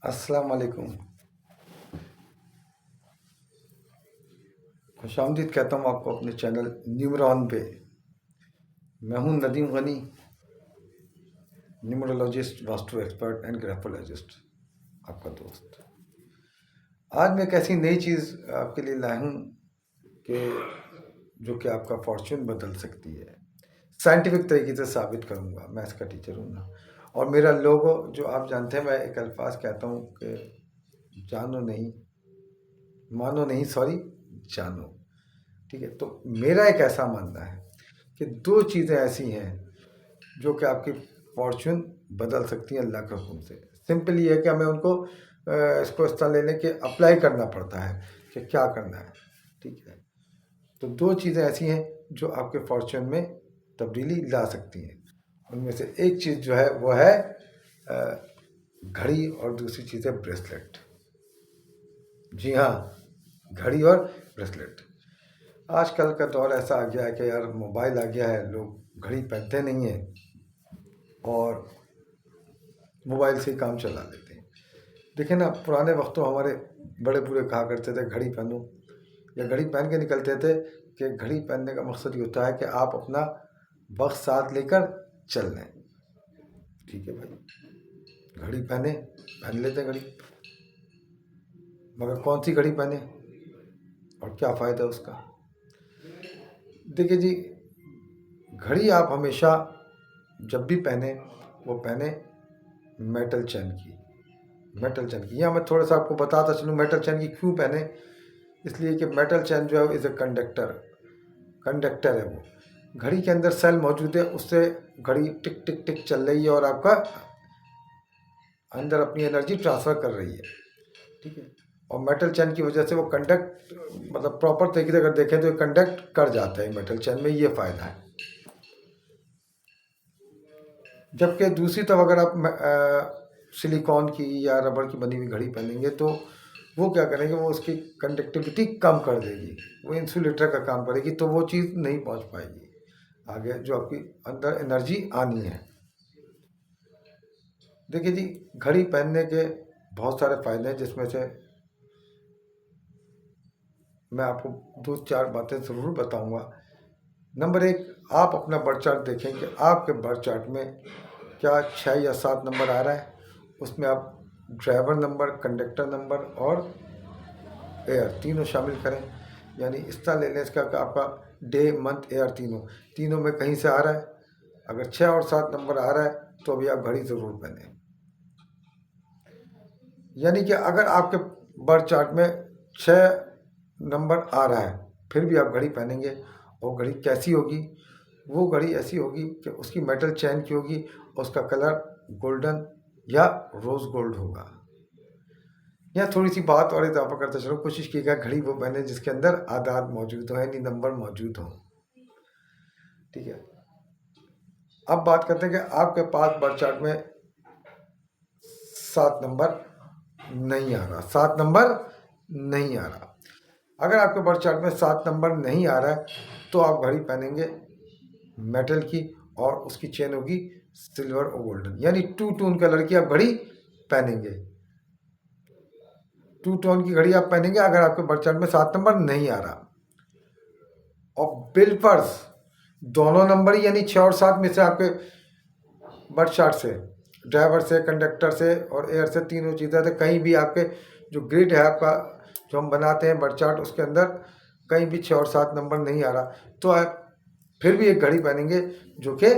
अस्सलाम वालेकुम। खुशामदीद कहता हूँ आपको अपने चैनल न्यूमरॉन पे। मैं हूँ Nadeem Gani, numerologist, vastu expert and graphologist, आपका दोस्त। आज मैं एक ऐसी नई चीज़ आपके लिए लाया हूँ कि जो कि आपका फॉर्च्यून बदल सकती है। साइंटिफिक तरीके से साबित करूँगा। मैं इसका टीचर हूँ ना, और मेरा लोगो जो आप जानते हैं, मैं एक अल्फाज कहता हूँ कि जानो नहीं, मानो नहीं, सॉरी, जानो। ठीक है, तो मेरा एक ऐसा मानना है कि दो चीज़ें ऐसी हैं जो कि आपकी फॉर्च्यून बदल सकती हैं अल्लाह के हुक्म से। सिंपल ये है कि हमें उनको इसको इस तरह लेने के अप्लाई करना पड़ता है कि क्या करना है। ठीक है, तो दो चीज़ें ऐसी हैं जो आपके फॉर्च्यून में तब्दीली ला सकती हैं। उनमें से एक चीज़ जो है वो है घड़ी, और दूसरी चीज़ है ब्रेसलेट। जी हाँ, घड़ी और ब्रेसलेट। आजकल का दौर ऐसा आ गया है कि यार मोबाइल आ गया है, लोग घड़ी पहनते नहीं हैं और मोबाइल से ही काम चला लेते हैं। देखिए ना, पुराने वक्तों हमारे बड़े बूढ़े कहा करते थे घड़ी पहनो, या घड़ी पहन के निकलते थे कि घड़ी पहनने का मकसद ये होता है कि आप अपना वक्त साथ लेकर चल लें। ठीक है भाई, घड़ी पहन लेते हैं घड़ी, मगर कौन सी घड़ी पहने और क्या फ़ायदा उसका। देखिए जी, घड़ी आप हमेशा जब भी पहने वो पहने मेटल चेन की। मेटल चेन की, यहाँ मैं थोड़ा सा आपको बताता चलूँ मेटल चेन की क्यों पहने। इसलिए कि मेटल चेन जो है इज़ ए कंडक्टर है। वो घड़ी के अंदर सेल मौजूद है, उससे घड़ी टिक टिक टिक चल रही है और आपका अंदर अपनी एनर्जी ट्रांसफ़र कर रही है। ठीक है, और मेटल चेन की वजह से वो कंडक्ट, मतलब प्रॉपर तरीके से अगर देखें तो कंडक्ट कर जाता है मेटल चेन में, ये फ़ायदा है। जबकि दूसरी तरफ अगर आप सिलिकॉन की या रबड़ की बनी हुई घड़ी पहनेंगे तो वो क्या करेंगे, वो उसकी कंडक्टिविटी कम कर देगी, वो इंसुलेटर का काम करेगी, तो वो चीज़ नहीं पहुंच पाएगी आगे जो आपकी अंदर एनर्जी आनी है। देखिए जी, घड़ी पहनने के बहुत सारे फ़ायदे हैं, जिसमें से मैं आपको दो चार बातें ज़रूर बताऊंगा। नंबर एक, आप अपना बर्थ चार्ट देखें कि आपके बर्थ चार्ट में क्या 6 या 7 नंबर आ रहा है। उसमें आप ड्राइवर नंबर, कंडक्टर नंबर और एयर तीनों शामिल करें। यानी इस तरह ले लें इसका कि आपका डे, मंथ, एयर तीनों में कहीं से आ रहा है। अगर 6 और 7 नंबर आ रहा है तो अभी आप घड़ी ज़रूर पहनें। यानी कि अगर आपके बर्थ चार्ट में 6 नंबर आ रहा है फिर भी आप घड़ी पहनेंगे, और घड़ी कैसी होगी, वो घड़ी ऐसी होगी कि उसकी मेटल चेन की होगी, उसका कलर गोल्डन या रोज़ गोल्ड होगा। यहाँ थोड़ी सी बात और इजाफा करते चलो, कोशिश कीजिएगा घड़ी वो पहने जिसके अंदर आदाद मौजूद हो, यानी नंबर मौजूद हो। ठीक है, अब बात करते हैं कि आपके पास बर्थ चार्ट में 7 नंबर नहीं आ रहा, 7 नंबर नहीं आ रहा। अगर आपके बर्थ चार्ट में 7 नंबर नहीं आ रहा है तो आप घड़ी पहनेंगे मेटल की, और उसकी चेन होगी सिल्वर और गोल्डन, यानी 2 टोन कलर की आप घड़ी पहनेंगे। 2 टोन की घड़ी आप पहनेंगे अगर आपके बर्थ चार्ट में 7 नंबर नहीं आ रहा। और बिलपर्स दोनों नंबर ही, यानी 6 और 7 में से आपके बर्थ चार्ट से, ड्राइवर से, कंडक्टर से और एयर से, तीनों चीज़ें थे, कहीं भी आपके जो ग्रिड है आपका जो हम बनाते हैं बर्थ चार्ट, उसके अंदर कहीं भी 6 और 7 नंबर नहीं आ रहा, तो आप फिर भी एक घड़ी पहनेंगे जो कि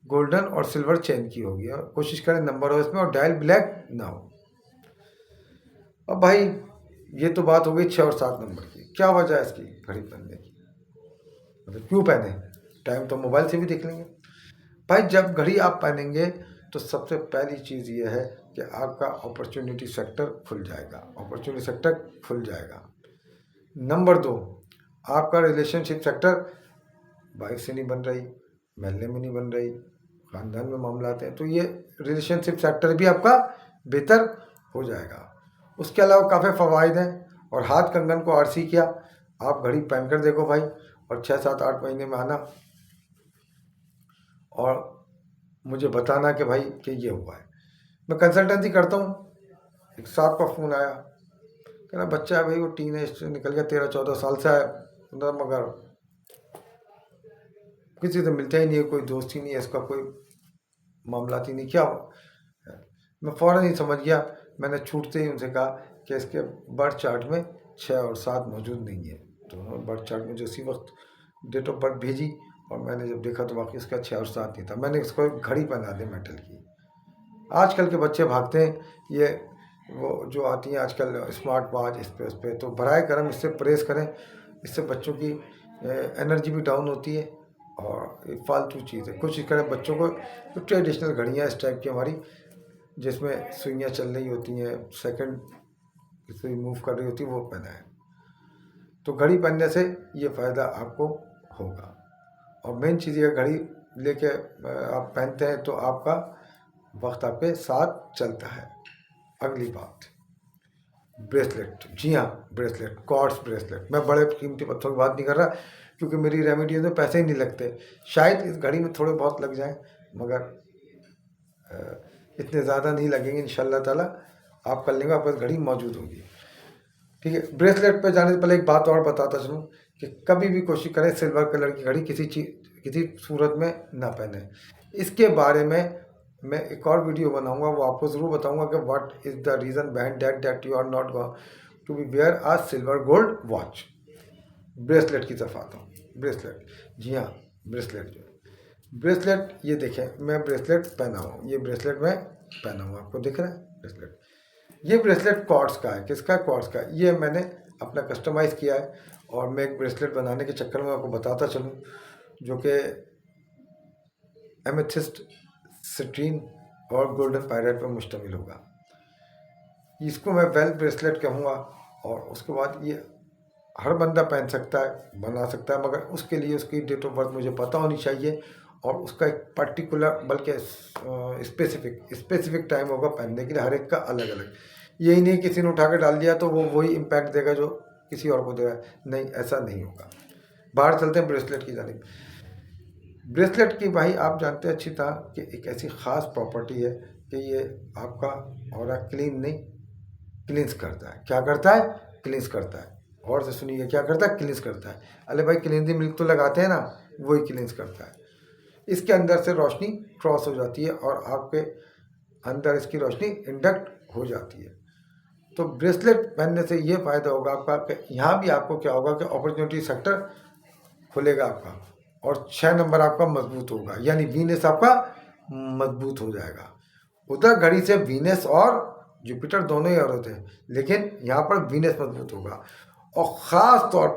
गोल्डन और सिल्वर चेन की होगी, और कोशिश करें नंबर हो इसमें और डायल ब्लैक ना हो। अब भाई, ये तो बात हो गई 6 और 7 नंबर की। क्या वजह है इसकी घड़ी पहनने की, मतलब क्यों पहने? टाइम तो मोबाइल से भी देख लेंगे। भाई, जब घड़ी आप पहनेंगे तो सबसे पहली चीज़ ये है कि आपका अपॉर्चुनिटी सेक्टर खुल जाएगा, अपॉर्चुनिटी सेक्टर खुल जाएगा। नंबर 2, आपका रिलेशनशिप सेक्टर, वाइफ से नहीं बन रही, महल्ले में नहीं बन रही, ख़ानदान में मामला आते हैं, तो ये रिलेशनशिप सेक्टर भी आपका बेहतर हो जाएगा। उसके अलावा काफ़ी फ़वाइद हैं। और हाथ कंगन को आरसी किया, आप घड़ी पहन कर देखो भाई, और 6, 7, 8 महीने में आना और मुझे बताना कि भाई कि ये हुआ है। मैं कंसल्टेंसी करता हूँ, एक साहब का फ़ोन आया, कह रहा बच्चा है भाई, वो टीनेज से निकल गया, 13-14 साल से है, मगर किसी से मिलता ही नहीं है, कोई दोस्त ही नहीं है इसका, कोई मामला ही नहीं, क्या है। मैं फ़ौरन ही समझ गया, मैंने छूटते ही उनसे कहा कि इसके बर्थ चार्ट में 6 और 7 मौजूद नहीं है। तो उन्होंने बर्थ चार्ट में जो उसी वक्त डेट ऑफ बर्थ भेजी, और मैंने जब देखा तो वाकई इसका 6 और 7 नहीं था। मैंने इसको एक घड़ी पहना दी मेटल की। आजकल के बच्चे भागते हैं ये वो जो आती हैं आजकल स्मार्ट वॉच, इस पे तो बराए करम इससे परहेज़ करें। इससे बच्चों की एनर्जी भी डाउन होती है और ये फालतू चीज़ है। कोशिश करें बच्चों को जो ट्रेडिशनल घड़ियाँ इस टाइप की हमारी, जिसमें सुइयाँ चल रही होती हैं, सेकंड सुई मूव कर रही होती है, वो पहनाएं। तो घड़ी पहनने से ये फ़ायदा आपको होगा। और मेन चीज़ ये, घड़ी लेके आप पहनते हैं तो आपका वक्त आपके साथ चलता है। अगली बात, ब्रेसलेट। जी हाँ, ब्रेसलेट, कॉर्ड्स ब्रेसलेट। मैं बड़े कीमती पत्थरों की बात नहीं कर रहा, क्योंकि मेरी रेमेडीज में पैसे ही नहीं लगते। शायद इस घड़ी में थोड़े बहुत लग जाएं, मगर इतने ज़्यादा नहीं लगेंगे इंशाल्लाह ताला। आप कर लेंगे, आपके पास घड़ी मौजूद होगी। ठीक है, ब्रेसलेट पे जाने से पहले एक बात और बताता चलूँ कि कभी भी कोशिश करें सिल्वर कलर की घड़ी किसी सूरत में ना पहने। इसके बारे में मैं एक और वीडियो बनाऊंगा, वो आपको ज़रूर बताऊंगा कि what is the reason behind that you are not going to be wear a silver gold watch. Bracelet की तरफ आता हूँ। ब्रेसलेट, जी हाँ, ब्रेसलेट जो ब्रेसलेट, ये देखें मैं ब्रेसलेट पहना हूँ, ये ब्रेसलेट मैं पहना हूँ, आपको दिख रहा है ब्रेसलेट। ये ब्रेसलेट क्वार्ट्ज का है। किसका? क्वार्ट्ज का। ये मैंने अपना कस्टमाइज़ किया है, और मैं एक ब्रेसलेट बनाने के चक्कर में आपको बताता चलूँ, जो कि एमेथिस्ट, सिट्रीन और गोल्डन पायरेट पर मुश्तमिल होगा। इसको मैं वेल ब्रेसलेट कहूँगा। और उसके बाद ये हर बंदा पहन सकता है, बना सकता है, मगर उसके लिए उसकी डेट ऑफ बर्थ मुझे पता होनी चाहिए, और उसका एक पर्टिकुलर, बल्कि स्पेसिफिक टाइम होगा पहनने के लिए, हर एक का अलग अलग। यही नहीं किसी ने उठा के डाल दिया तो वो वही इम्पैक्ट देगा जो किसी और को देगा, नहीं, ऐसा नहीं होगा। बाहर चलते हैं ब्रेसलेट की जानिब। ब्रेसलेट की भाई आप जानते हैं अच्छी तरह कि एक ऐसी ख़ास प्रॉपर्टी है कि ये आपका ऑरा क्लींस करता है। क्या करता है? क्लींस करता है। और से सुनिए, क्या करता है? क्लींस करता है। अरे भाई, क्लींजिंग मिल्क तो लगाते हैं ना, वही क्लींस करता है। इसके अंदर से रोशनी क्रॉस हो जाती है और आपके अंदर इसकी रोशनी इंडक्ट हो जाती है। तो ब्रेसलेट पहनने से ये फ़ायदा होगा आपका कि यहाँ भी आपको क्या होगा कि अपॉर्चुनिटी सेक्टर खुलेगा आपका, और 6 नंबर आपका मजबूत होगा, यानी वीनस आपका मजबूत हो जाएगा। उधर घड़ी से वीनस और जुपिटर दोनों ही औरत है, लेकिन यहाँ पर वीनस मजबूत होगा। और ख़ास तौर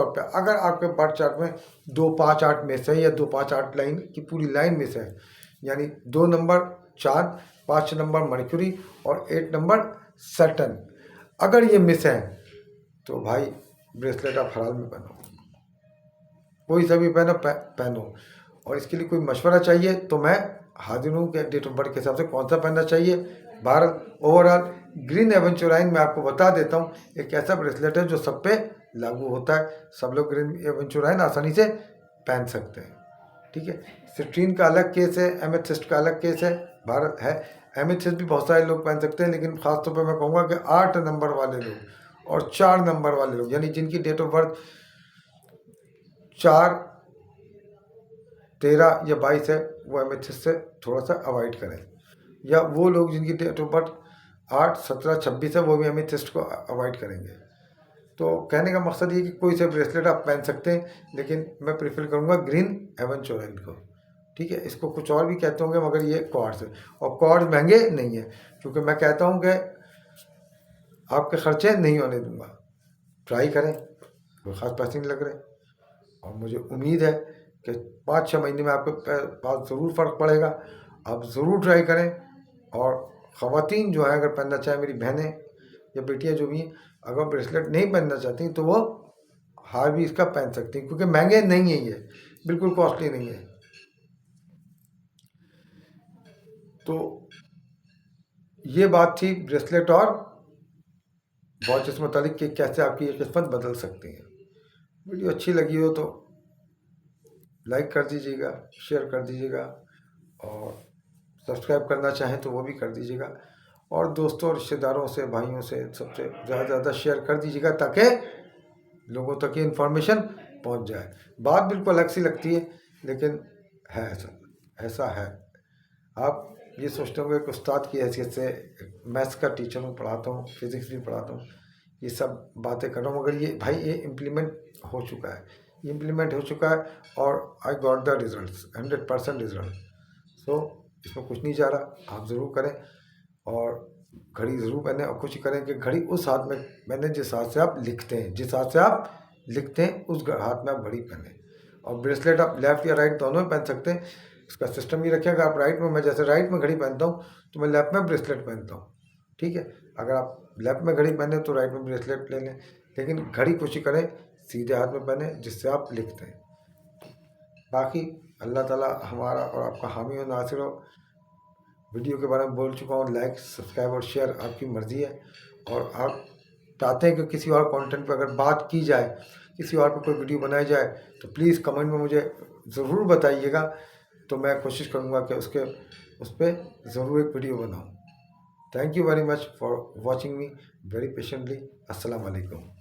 पे अगर आपके बर्थ चार्ट में 2-5-8 में से, या 2-5-8 लाइन की पूरी लाइन में से है, यानी 2 नंबर चांद, 5 नंबर मर्क्यूरी और 8 नंबर सैटर्न, अगर ये मिस है तो भाई ब्रेसलेट आप हलाल में पहनो, कोई सा भी पहनो। और इसके लिए कोई मशवरा चाहिए तो मैं हाजिर हूँ कि डेट ऑफ बर्थ के हिसाब से कौन सा पहनना चाहिए। भारत ओवरऑल ग्रीन एवेंचुराइन मैं आपको बता देता हूँ, एक ऐसा ब्रेसलेट है जो सब पे लागू होता है। सब लोग ग्रीन एवेंचुराइन आसानी से पहन सकते हैं। ठीक है, सिट्रीन का अलग केस है, एमेथिस्ट का अलग केस है। भारत है, एमेथिस्ट भी बहुत सारे लोग पहन सकते हैं, लेकिन ख़ासतौर पर मैं कहूँगा कि 8 नंबर वाले लोग और 4 नंबर वाले लोग, यानी जिनकी डेट ऑफ बर्थ 4, 13 या 22 है, वो एमेथिस्ट से थोड़ा सा अवॉइड करें। या वो लोग जिनकी डेट ऑफ बर्थ 8, 17, 26 है, वो भी एमेथिस्ट को अवॉइड करेंगे। तो कहने का मकसद ये कि कोई से ब्रेसलेट आप पहन सकते हैं, लेकिन मैं प्रेफर करूँगा ग्रीन एवेंचुराइन को। ठीक है, इसको कुछ और भी कहते होंगे, मगर ये क्वार्ट्ज है, और क्वार्ट्ज महंगे नहीं है, क्योंकि मैं कहता हूँ कि आपके खर्चे नहीं होने दूंगा। ट्राई करें, कोई ख़ास पैसे नहीं लग रहे, और मुझे उम्मीद है कि 5-6 महीने में आपके पास ज़रूर फ़र्क पड़ेगा। आप ज़रूर ट्राई करें। और ख़वातीन जो है, अगर पहनना चाहें, मेरी बहनें या बेटियां जो भी हैं, अगर ब्रेसलेट नहीं पहनना चाहती तो वो हार भी इसका पहन सकती हैं, क्योंकि महंगे नहीं है, ये बिल्कुल कॉस्टली नहीं है। तो ये बात थी ब्रेसलेट और वॉच से मुतालिक कि कैसे आपकी ये किस्मत बदल सकती है। वीडियो अच्छी लगी हो तो लाइक कर दीजिएगा, शेयर कर दीजिएगा, और सब्सक्राइब करना चाहें तो वो भी कर दीजिएगा। और दोस्तों रिश्तेदारों से भाइयों से सबसे ज़्यादा ज़्यादा शेयर कर दीजिएगा ताकि लोगों तक ये इन्फॉर्मेशन पहुंच जाए। बात बिल्कुल अलग सी लगती है लेकिन है ऐसा है। आप ये सोचते होंगे कि उस्ताद की हैसियत से मैथ्स का टीचर हूँ, पढ़ाता हूँ, फिज़िक्स भी पढ़ाता हूँ, ये सब बातें कर रहा हूँ, मगर ये भाई ये इम्प्लीमेंट हो चुका है, ये इम्प्लीमेंट हो चुका है और I got the results 100% result. So इसमें कुछ नहीं जा रहा, आप ज़रूर करें और घड़ी ज़रूर पहने और कोशिश करें कि घड़ी उस हाथ में पहने जिस हाथ से आप लिखते हैं, जिस हाथ से आप लिखते हैं उस हाथ में आप घड़ी पहने। और ब्रेसलेट आप लेफ़्ट या राइट दोनों में पहन सकते हैं। इसका सिस्टम ये रखिएगा, आप राइट में, मैं जैसे राइट में घड़ी पहनता हूँ तो मैं लेफ़्ट में ब्रेसलेट पहनता हूँ, ठीक है। अगर आप लेफ़्ट में घड़ी पहने तो राइट में ब्रेसलेट ले लें, लेकिन घड़ी कोशिश करें सीधे हाथ में पहने जिससे आप लिखते हैं। बाकी अल्लाह ताला हमारा और आपका हामी और नासिर हो। वीडियो के बारे में बोल चुका हूँ, लाइक सब्सक्राइब और शेयर आपकी मर्ज़ी है। और आप चाहते हैं कि किसी और कंटेंट पर अगर बात की जाए, किसी और पर कोई वीडियो बनाई जाए तो प्लीज़ कमेंट में मुझे ज़रूर बताइएगा, तो मैं कोशिश करूँगा कि उस पर ज़रूर एक वीडियो बनाऊँ। Thank you very much for watching me very patiently. अस्सलाम वालेकुम।